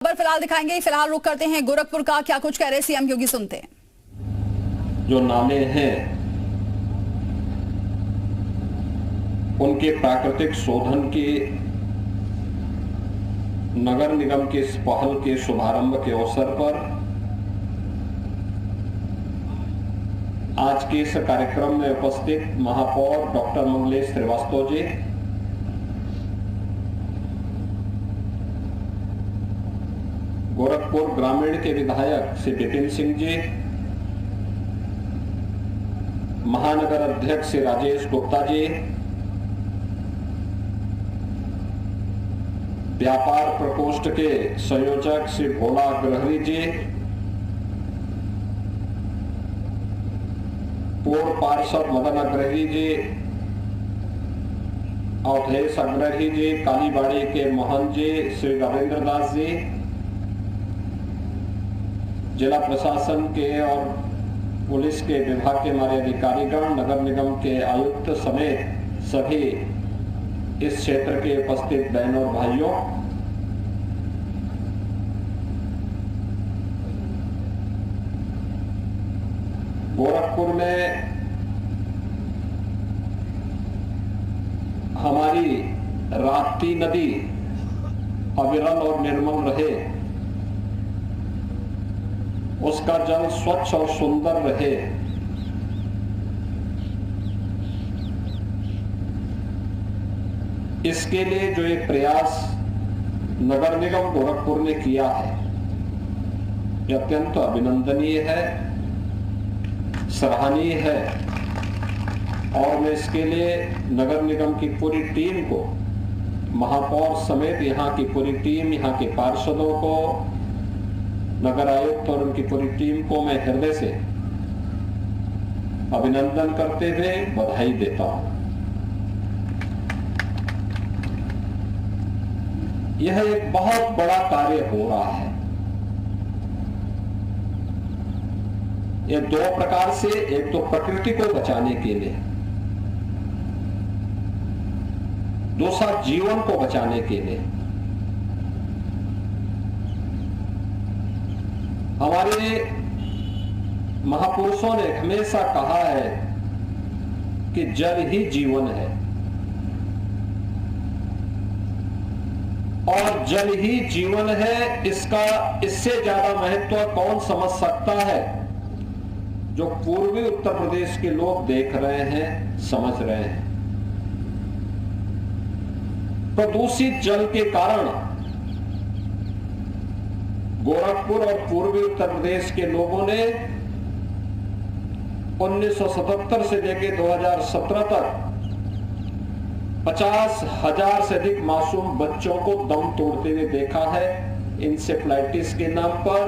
खबर फिलहाल दिखाएंगे। फिलहाल रुक करते हैं गोरखपुर का, क्या कुछ कह रहे सीएम योगी, सुनते हैं। जो नाले हैं उनके प्राकृतिक शोधन के नगर निगम के इस पहल के शुभारंभ के अवसर पर आज के इस कार्यक्रम में उपस्थित महापौर डॉक्टर मंगलेश श्रीवास्तव जी, गोरखपुर ग्रामीण के विधायक श्री विपिन सिंह जी, महानगर अध्यक्ष श्री राजेश गुप्ता जी, व्यापार प्रकोष्ठ के संयोजक श्री भोला अग्रहरी जी, पूर्व पार्षद मदन अग्रहरी जी, अवधेश अग्रहरी जी, कालीबाड़ी के मोहन जी, श्री रविंद्र दास जी, जिला प्रशासन के और पुलिस के विभाग के हमारे अधिकारीगण, नगर निगम के आयुक्त समेत सभी इस क्षेत्र के उपस्थित बहनों और भाइयों, गोरखपुर में हमारी राप्ती नदी अविरल और निर्मल रहे, उसका जल स्वच्छ और सुंदर रहे, इसके लिए जो एक प्रयास नगर निगम गोरखपुर ने किया है, यह अत्यंत अभिनंदनीय है, सराहनीय है। और मैं इसके लिए नगर निगम की पूरी टीम को, महापौर समेत यहाँ की पूरी टीम, यहाँ के पार्षदों को, नगर आयुक्त और उनकी पूरी टीम को मैं हृदय से अभिनंदन करते हुए बधाई देता हूं। यह एक बहुत बड़ा कार्य हो रहा है। यह दो प्रकार से, एक तो प्रकृति को बचाने के लिए, दूसरा जीवन को बचाने के लिए। हमारे महापुरुषों ने हमेशा कहा है कि जल ही जीवन है और जल ही जीवन है। इसका इससे ज्यादा महत्व कौन समझ सकता है? जो पूर्वी उत्तर प्रदेश के लोग देख रहे हैं, समझ रहे हैं। प्रदूषित जल के कारण गोरखपुर और पूर्वी उत्तर प्रदेश के लोगों ने 1977 से लेकर 2017 तक 50,000 से अधिक मासूम बच्चों को दम तोड़ते हुए देखा है, इंसेफ्लाइटिस के नाम पर,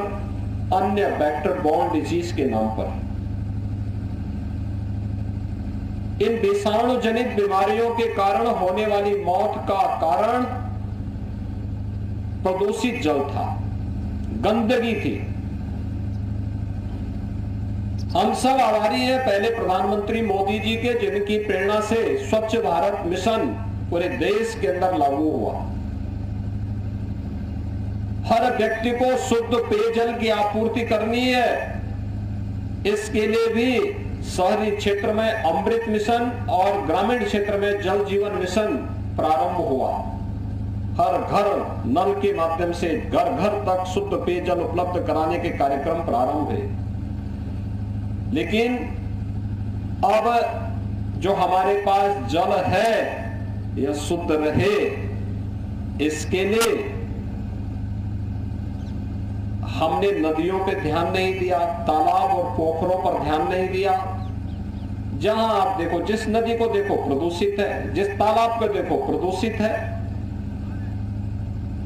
अन्य वेक्टर बॉर्न डिजीज के नाम पर। इन विषाणु जनित बीमारियों के कारण होने वाली मौत का कारण प्रदूषित जल था, गंदगी थी। हम सब आभारी हैं पहले प्रधानमंत्री मोदी जी के, जिनकी प्रेरणा से स्वच्छ भारत मिशन पूरे देश के अंदर लागू हुआ। हर व्यक्ति को शुद्ध पेयजल की आपूर्ति करनी है। इसके लिए भी शहरी क्षेत्र में अमृत मिशन और ग्रामीण क्षेत्र में जल जीवन मिशन प्रारंभ हुआ। हर घर नल के माध्यम से घर घर तक शुद्ध पेयजल उपलब्ध कराने के कार्यक्रम प्रारंभ है। लेकिन अब जो हमारे पास जल है यह शुद्ध रहे, इसके लिए हमने नदियों पे ध्यान नहीं दिया, तालाब और पोखरों पर ध्यान नहीं दिया। जहां आप देखो, जिस नदी को देखो प्रदूषित है, जिस तालाब को देखो प्रदूषित है।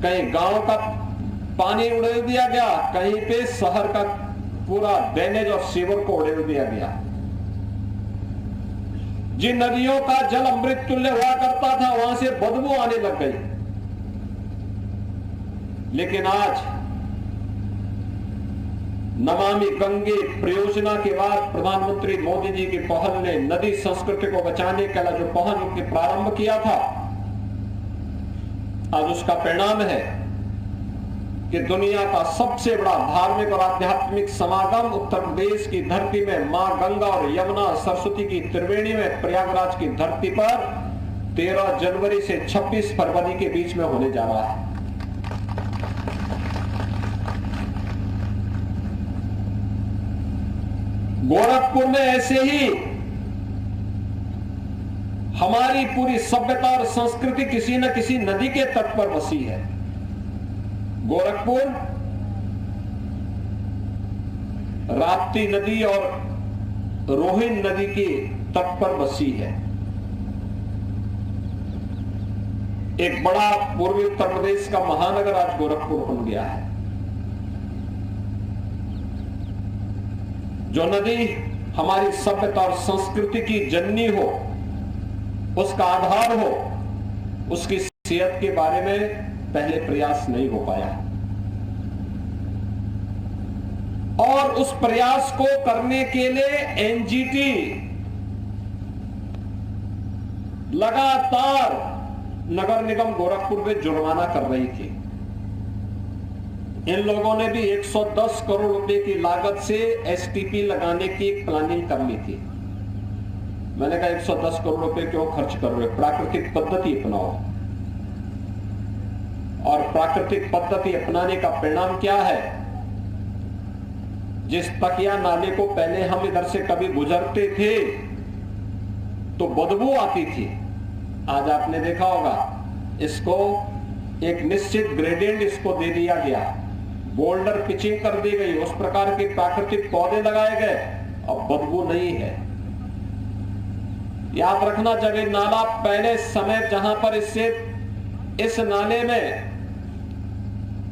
कहीं गांव का पानी उड़ेल दिया गया, कहीं पे शहर का पूरा ड्रेनेज और सीवर को उड़ेल दिया गया। जिन नदियों का जल अमृत तुल्य हुआ करता था, वहां से बदबू आने लग गई। लेकिन आज नमामि गंगे परियोजना के बाद प्रधानमंत्री मोदी जी की पहल ने नदी संस्कृति को बचाने के लिए जो पहल उनके प्रारंभ किया था, आज उसका परिणाम है कि दुनिया का सबसे बड़ा धार्मिक और आध्यात्मिक समागम उत्तर प्रदेश की धरती में मां गंगा और यमुना सरस्वती की त्रिवेणी में प्रयागराज की धरती पर 13 जनवरी से 26 फरवरी के बीच में होने जा रहा है। गोरखपुर में ऐसे ही हमारी पूरी सभ्यता और संस्कृति किसी न किसी नदी के तट पर बसी है। गोरखपुर राप्ती नदी और रोहिन नदी के तट पर बसी है। एक बड़ा पूर्वी उत्तर प्रदेश का महानगर आज गोरखपुर बन गया है। जो नदी हमारी सभ्यता और संस्कृति की जननी हो, उसका आधार हो, उसकी सेहत के बारे में पहले प्रयास नहीं हो पाया और उस प्रयास को करने के लिए एनजीटी लगातार नगर निगम गोरखपुर में जुर्माना कर रही थी। इन लोगों ने भी 110 करोड़ रुपए की लागत से एसटीपी लगाने की एक प्लानिंग कर ली थी। मैंने कहा 110 करोड़ रुपए क्यों खर्च कर रहे हो, प्राकृतिक पद्धति अपनाओ। और प्राकृतिक पद्धति अपनाने का परिणाम क्या है? जिस तकिया नाले को पहले हम इधर से कभी गुजरते थे तो बदबू आती थी, आज आपने देखा होगा इसको एक निश्चित ग्रेडियंट इसको दे दिया गया, बोल्डर पिचिंग कर दी गई, उस प्रकार के प्राकृतिक पौधे लगाए गए, अब बदबू नहीं है। याद रखना, जब एक नाला पहले समय जहां पर इस नाले में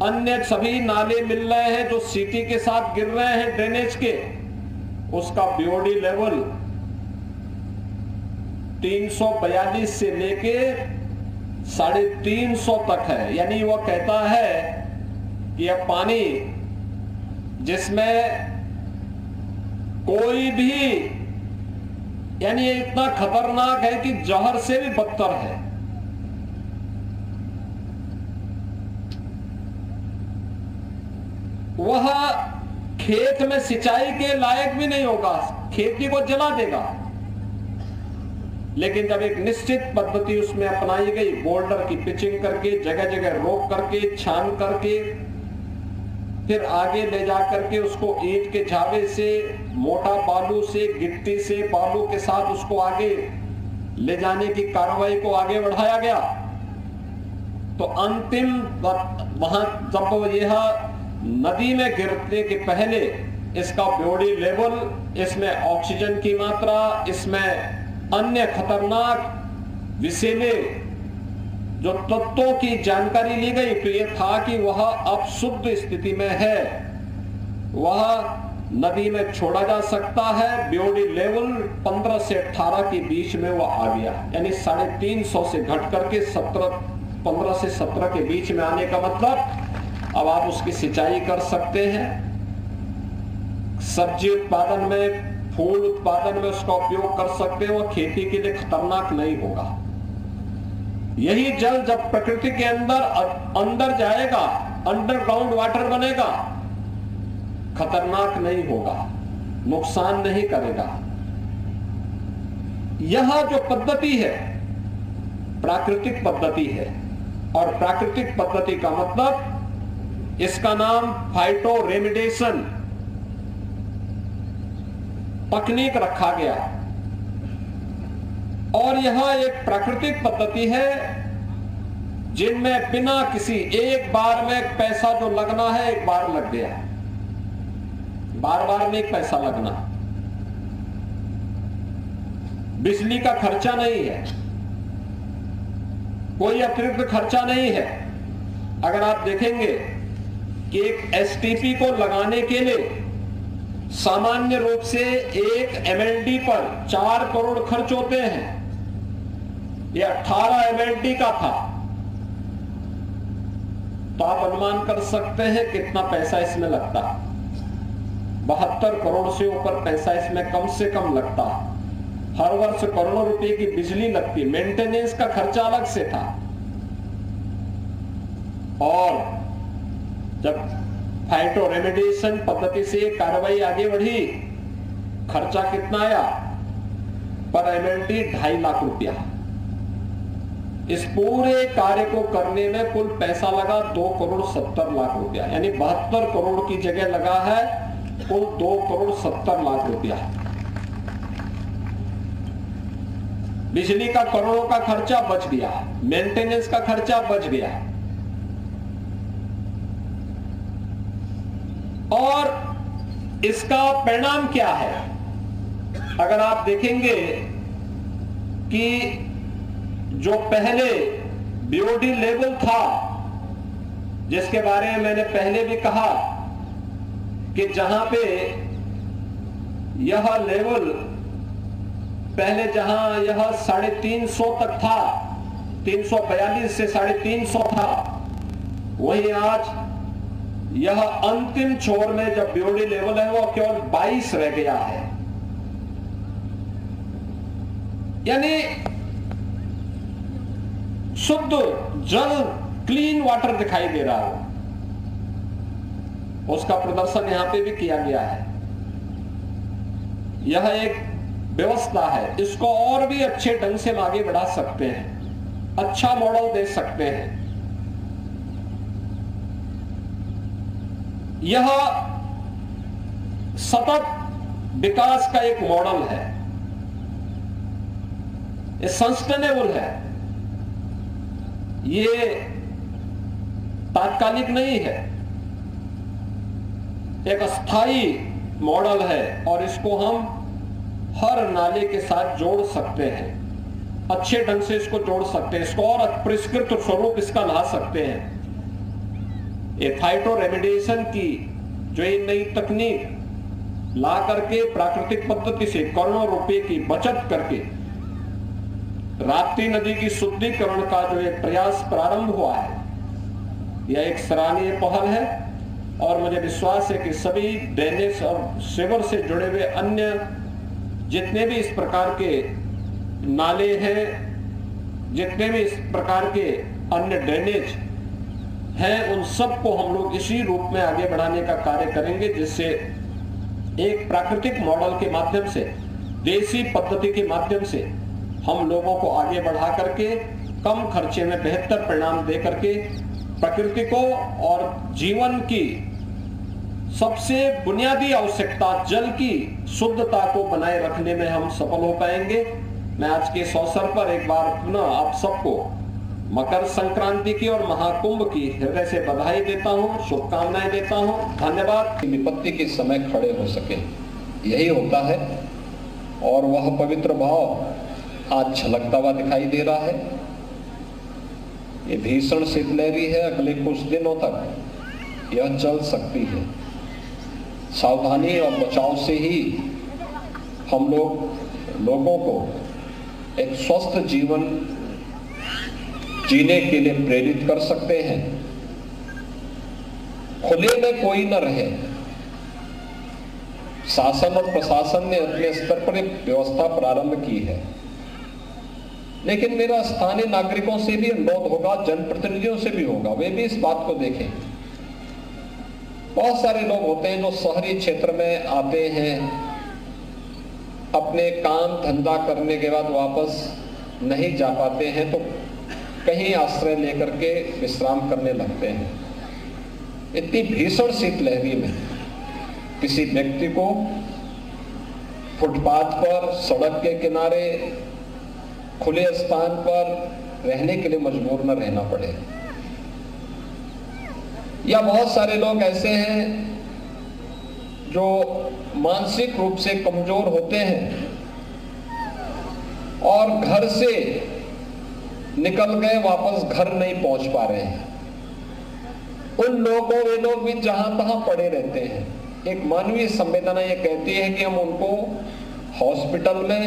अन्य सभी नाले मिल रहे हैं जो सिटी के साथ गिर रहे हैं ड्रेनेज के, उसका बीओडी लेवल 342 से लेके 350 तक है। यानी वो कहता है कि अब पानी जिसमें कोई भी, यानी ये इतना खतरनाक है कि जहर से भी बदतर है। वह खेत में सिंचाई के लायक भी नहीं होगा, खेती को जला देगा। लेकिन जब एक निश्चित पद्धति उसमें अपनाई गई, बोल्डर की पिचिंग करके, जगह जगह रोक करके, छान करके, फिर आगे ले जा करके उसको ईंट के झावे से, मोटा बालू से, गिट्टी से, बालू के साथ उसको आगे ले जाने की कार्रवाई को आगे बढ़ाया गया, तो अंतिम वहां जब यह नदी में गिरने के पहले इसका बॉडी लेवल, इसमें ऑक्सीजन की मात्रा, इसमें अन्य खतरनाक विषैले जो तत्वों की जानकारी ली गई, तो यह था कि वह अब शुद्ध स्थिति में है, वह नदी में छोड़ा जा सकता है। बॉडी लेवल 15 से 18 के बीच में वह आ गया, यानी 350 से घट करके 15 से 17 के बीच में आने का मतलब अब आप उसकी सिंचाई कर सकते हैं, सब्जी उत्पादन में, फूल उत्पादन में उसका उपयोग कर सकते हैं, वो खेती के लिए खतरनाक नहीं होगा। यही जल जब प्रकृति के अंदर जाएगा, अंडरग्राउंड वाटर बनेगा, खतरनाक नहीं होगा, नुकसान नहीं करेगा। यह जो पद्धति है प्राकृतिक पद्धति है, और प्राकृतिक पद्धति का मतलब इसका नाम फाइटो रेमिडेशन तकनीक रखा गया। और यह एक प्राकृतिक पद्धति है जिनमें बिना किसी, एक बार में पैसा जो लगना है एक बार लग गया, बार बार नहीं पैसा लगना, बिजली का खर्चा नहीं है, कोई अतिरिक्त खर्चा नहीं है। अगर आप देखेंगे कि एक एसटीपी को लगाने के लिए सामान्य रूप से एक एमएलडी पर 4 करोड़ खर्च होते हैं, यह 18 एमएलडी का था, तो आप अनुमान कर सकते हैं कितना पैसा इसमें लगता। 72 करोड़ से ऊपर पैसा इसमें कम से कम लगता। हर वर्ष करोड़ों रुपए की बिजली लगती, मेंटेनेंस का खर्चा अलग से था, और जब फाइटो रेमेडिएशन पद्धति से कार्रवाई आगे बढ़ी, खर्चा कितना आया? पर एमएलटी 2.5 लाख रुपया। इस पूरे कार्य को करने में कुल पैसा लगा 2,70,00,000 रुपया, यानी 72 करोड़ की जगह लगा है कुल 2,70,00,000 रुपया। बिजली का करोड़ों का खर्चा बच गया, मेंटेनेंस का खर्चा बच गया। और इसका परिणाम क्या है? अगर आप देखेंगे कि जो पहले बीओडी लेवल था, जिसके बारे में मैंने पहले भी कहा कि जहां पे यह लेवल पहले जहां यह 350 तक था, 342 से 350 था, वहीं आज यह अंतिम छोर में जब बीओडी लेवल है वो केवल 22 रह गया है। यानी शुद्ध जल, क्लीन वाटर दिखाई दे रहा है। उसका प्रदर्शन यहां पे भी किया गया है। यह एक व्यवस्था है, इसको और भी अच्छे ढंग से आगे बढ़ा सकते हैं, अच्छा मॉडल दे सकते हैं। यह सतत विकास का एक मॉडल है, ये सस्टेनेबल है, ये तात्कालिक नहीं है, एक अस्थाई मॉडल है और इसको हम हर नाले के साथ जोड़ सकते हैं, अच्छे ढंग से इसको जोड़ सकते हैं, इसको और परिष्कृत स्वरूप इसका ला सकते हैं। ये फाइटो रेमेडिएशन की जो ये नई तकनीक ला करके प्राकृतिक पद्धति से करोड़ों रुपए की बचत करके राप्ती नदी की शुद्धिकरण का जो एक प्रयास प्रारंभ हुआ है, यह एक सराहनीय पहल है। और मुझे विश्वास है कि सभी ड्रेनेज और सीवर से जुड़े हुए अन्य जितने भी इस प्रकार के नाले हैं, जितने भी इस प्रकार के अन्य ड्रेनेज हैं, उन सबको हम लोग इसी रूप में आगे बढ़ाने का कार्य करेंगे, जिससे एक प्राकृतिक मॉडल के माध्यम से, देसी पद्धति के माध्यम से हम लोगों को आगे बढ़ा करके कम खर्चे में बेहतर परिणाम दे करके प्रकृति को और जीवन की सबसे बुनियादी आवश्यकता जल की शुद्धता को बनाए रखने में हम सफल हो पाएंगे। मैं आज के इस अवसर पर एक बार पुनः आप सबको मकर संक्रांति की और महाकुंभ की हृदय से बधाई देता हूं, शुभकामनाएं देता हूं। धन्यवाद। विपत्ति के समय खड़े हो सके, यही होता है और वह पवित्र भाव आज झलकता हुआ दिखाई दे रहा है। ये भीषण शीतलहरी है, अगले कुछ दिनों तक यह चल सकती है। सावधानी और बचाव से ही हम लोगों को एक स्वस्थ जीवन जीने के लिए प्रेरित कर सकते हैं। खुले में कोई न रहे, शासन और प्रशासन ने अपने स्तर पर एक व्यवस्था प्रारंभ की है, लेकिन मेरा स्थानीय नागरिकों से भी अनुरोध होगा, जनप्रतिनिधियों से भी होगा, वे भी इस बात को देखें। बहुत सारे लोग होते हैं जो शहरी क्षेत्र में आते हैं, अपने काम धंधा करने के बाद वापस नहीं जा पाते हैं, तो कहीं आश्रय लेकर के विश्राम करने लगते हैं। इतनी भीषण शीतलहरी में किसी व्यक्ति को फुटपाथ पर, सड़क के किनारे, खुले स्थान पर रहने के लिए मजबूर न रहना पड़े। या बहुत सारे लोग ऐसे हैं जो मानसिक रूप से कमजोर होते हैं और घर से निकल गए, वापस घर नहीं पहुंच पा रहे हैं। उन लोगों, वे लोग भी जहां तहां पड़े रहते हैं। एक मानवीय संवेदना ये कहती है कि हम उनको हॉस्पिटल में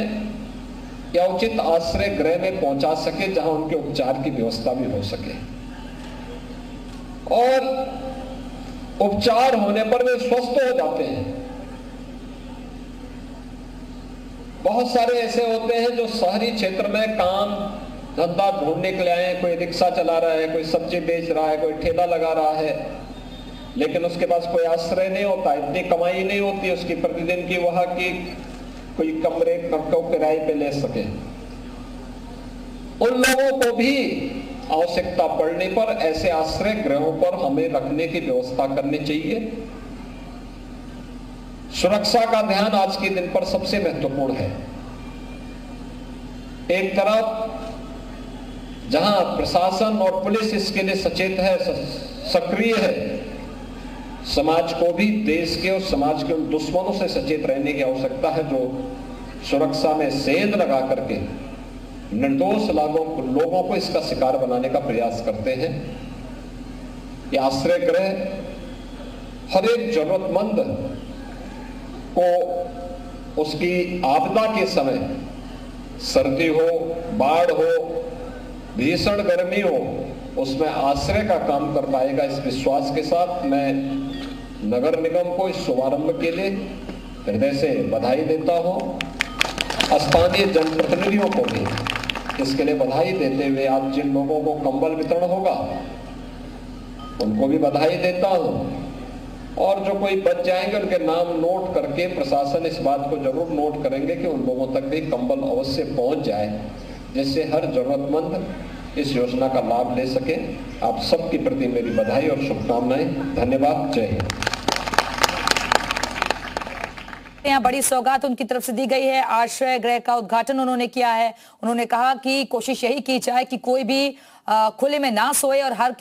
या उचित आश्रय गृह में पहुंचा सके, जहां उनके उपचार की व्यवस्था भी हो सके, और उपचार होने पर वे स्वस्थ हो जाते हैं। बहुत सारे ऐसे होते हैं जो शहरी क्षेत्र में काम धंधा ढूंढने के लिए आए हैं। कोई रिक्शा चला रहा है, कोई सब्जी बेच रहा है, कोई ठेला लगा रहा है, लेकिन उसके पास कोई आश्रय नहीं होता, इतनी कमाई नहीं होती उसकी प्रतिदिन की वहां की कोई कमरे को किराए पे ले सके, उन लोगों को भी आवश्यकता पड़ने पर ऐसे आश्रय गृहों पर हमें रखने की व्यवस्था करनी चाहिए। सुरक्षा का ध्यान आज के दिन पर सबसे महत्वपूर्ण है। एक तरफ जहां प्रशासन और पुलिस इसके लिए सचेत है, सक्रिय है, समाज को भी देश के और समाज के उन दुश्मनों से सचेत रहने की आवश्यकता है जो सुरक्षा में सेंध लगा करके निर्दोष लोगों को इसका शिकार बनाने का प्रयास करते हैं। ये आश्रय गृह हर एक जरूरतमंद को उसकी आपदा के समय, सर्दी हो, बाढ़ हो, भीषण गर्मी हो, उसमें आश्रय का काम कर पाएगा। इस विश्वास के साथ मैं नगर निगम को इस शुभारंभ के लिए हृदय से बधाई देता हूं। स्थानीय जनप्रतिनिधियों को भी इसके लिए बधाई देते हुए आज जिन लोगों को कंबल वितरण होगा उनको भी बधाई देता हूं, और जो कोई बच जाएंगे उनके नाम नोट करके प्रशासन इस बात को जरूर नोट करेंगे कि उन लोगों तक भी कंबल अवश्य पहुंच जाए, जिससे हर जरूरतमंद इस योजना का लाभ ले सके। आप सबके प्रति मेरी बधाई और शुभकामनाएं। धन्यवाद। जय हिंद। यहाँ बड़ी सौगात उनकी तरफ से दी गई है। आश्रय गृह का उद्घाटन उन्होंने किया है। उन्होंने कहा कि कोशिश यही की जाए कि कोई भी खुले में ना सोए और हर